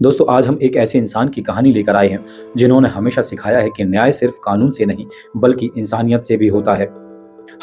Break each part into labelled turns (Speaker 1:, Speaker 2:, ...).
Speaker 1: दोस्तों, आज हम एक ऐसे इंसान की कहानी लेकर आए हैं जिन्होंने हमेशा सिखाया है कि न्याय सिर्फ कानून से नहीं बल्कि इंसानियत से भी होता है।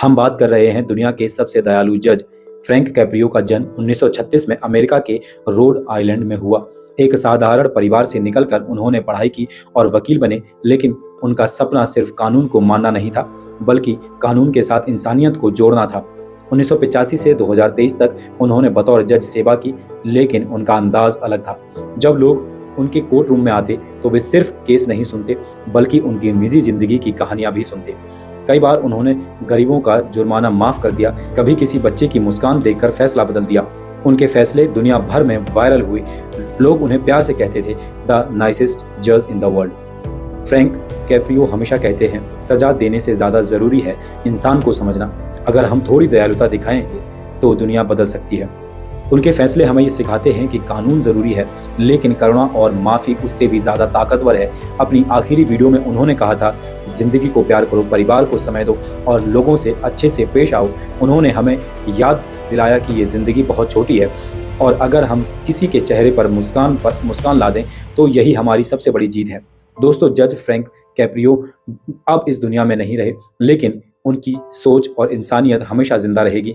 Speaker 1: हम बात कर रहे हैं दुनिया के सबसे दयालु जज फ्रैंक कैप्रियो का जन्म 1936 में अमेरिका के रोड आइलैंड में हुआ। एक साधारण परिवार से निकलकर उन्होंने पढ़ाई की और वकील बने, लेकिन उनका सपना सिर्फ कानून को मानना नहीं था बल्कि कानून के साथ इंसानियत को जोड़ना था। 1985 से 2023 तक उन्होंने बतौर जज सेवा की, लेकिन उनका अंदाज अलग था। जब लोग उनके कोर्ट रूम में आते तो वे सिर्फ केस नहीं सुनते बल्कि उनकी निजी जिंदगी की कहानियां भी सुनते। कई बार उन्होंने गरीबों का जुर्माना माफ कर दिया, कभी किसी बच्चे की मुस्कान देखकर फैसला बदल दिया। उनके फैसले दुनिया भर में वायरल हुए। लोग उन्हें प्यार से कहते थे द नाइसेस्ट जज in the world. Frank Caprio हमेशा कहते हैं, सजा देने से ज्यादा जरूरी है इंसान को समझना। अगर हम थोड़ी दयालुता दिखाएंगे तो दुनिया बदल सकती है। उनके फैसले हमें ये सिखाते हैं कि कानून जरूरी है, लेकिन करुणा और माफी उससे भी ज्यादा ताकतवर है। अपनी आखिरी वीडियो में उन्होंने कहा था, जिंदगी को प्यार करो, परिवार को समय दो और लोगों से अच्छे से पेश आओ। उन्होंने हमें याद दिलाया कि ये जिंदगी बहुत छोटी है और अगर हम किसी के चेहरे पर मुस्कान ला दें तो यही हमारी सबसे बड़ी जीत है। दोस्तों, जज फ्रैंक कैप्रियो अब इस दुनिया में नहीं रहे, लेकिन उनकी सोच और इंसानियत हमेशा जिंदा रहेगी।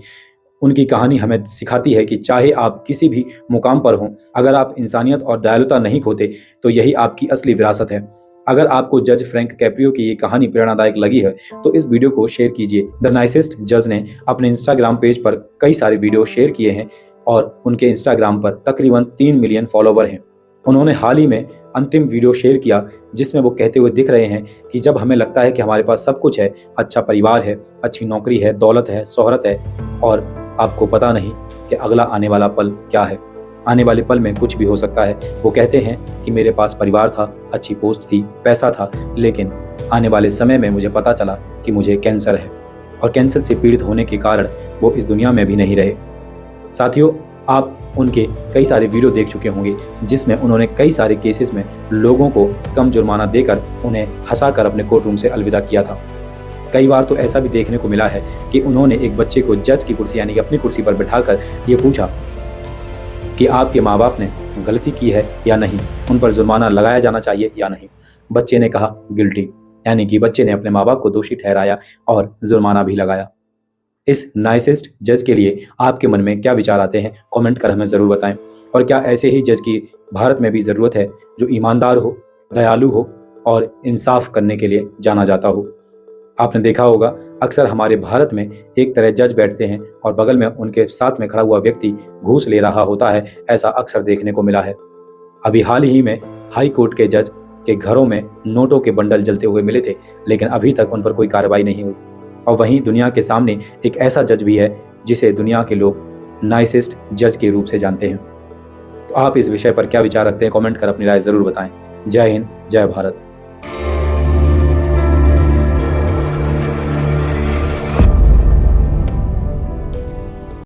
Speaker 1: उनकी कहानी हमें सिखाती है कि चाहे आप किसी भी मुकाम पर हों, अगर आप इंसानियत और दयालुता नहीं खोते तो यही आपकी असली विरासत है। अगर आपको जज फ्रैंक कैप्रियो की ये कहानी प्रेरणादायक लगी है तो इस वीडियो को शेयर कीजिए। द नाइसेस्ट जज ने अपने इंस्टाग्राम पेज पर कई सारे वीडियो शेयर किए हैं और उनके इंस्टाग्राम पर तकरीबन 3 मिलियन फॉलोवर हैं। उन्होंने हाल ही में अंतिम वीडियो शेयर किया जिसमें वो कहते हुए दिख रहे हैं कि जब हमें लगता है कि हमारे पास सब कुछ है, अच्छा परिवार है, अच्छी नौकरी है, दौलत है, शोहरत है, और आपको पता नहीं कि अगला आने वाला पल क्या है। आने वाले पल में कुछ भी हो सकता है। वो कहते हैं कि मेरे पास परिवार था, अच्छी पोस्ट थी, पैसा था, लेकिन आने वाले समय में मुझे पता चला कि मुझे कैंसर है और कैंसर से पीड़ित होने के कारण वो इस दुनिया में भी नहीं रहे। साथियों, आप उनके कई सारे वीडियो देख चुके होंगे जिसमें उन्होंने कई सारे केसेस में लोगों को कम जुर्माना देकर उन्हें हंसाकर अपने कोर्ट रूम से अलविदा किया था। कई बार तो ऐसा भी देखने को मिला है कि उन्होंने एक बच्चे को जज की कुर्सी यानी कि अपनी कुर्सी पर बिठाकर ये पूछा कि आपके माँ बाप ने गलती की है या नहीं, उन पर जुर्माना लगाया जाना चाहिए या नहीं। बच्चे ने कहा गिल्टी, यानी कि बच्चे ने अपने माँ बाप को दोषी ठहराया और जुर्माना भी लगाया। इस नाइसेस्ट जज के लिए आपके मन में क्या विचार आते हैं, कमेंट कर हमें ज़रूर बताएं। और क्या ऐसे ही जज की भारत में भी ज़रूरत है जो ईमानदार हो, दयालु हो और इंसाफ करने के लिए जाना जाता हो। आपने देखा होगा अक्सर हमारे भारत में एक तरह जज बैठते हैं और बगल में उनके साथ में खड़ा हुआ व्यक्ति घूस ले रहा होता है। ऐसा अक्सर देखने को मिला है। अभी हाल ही में हाई कोर्ट के जज के घरों में नोटों के बंडल जलते हुए मिले थे, लेकिन अभी तक उन पर कोई कार्रवाई नहीं हुई। और वहीं दुनिया के सामने एक ऐसा जज भी है जिसे दुनिया के लोग नाइसेस्ट जज के रूप से जानते हैं। तो आप इस विषय पर क्या विचार रखते हैं, कमेंट कर अपनी राय ज़रूर बताएं। जय हिंद, जय भारत।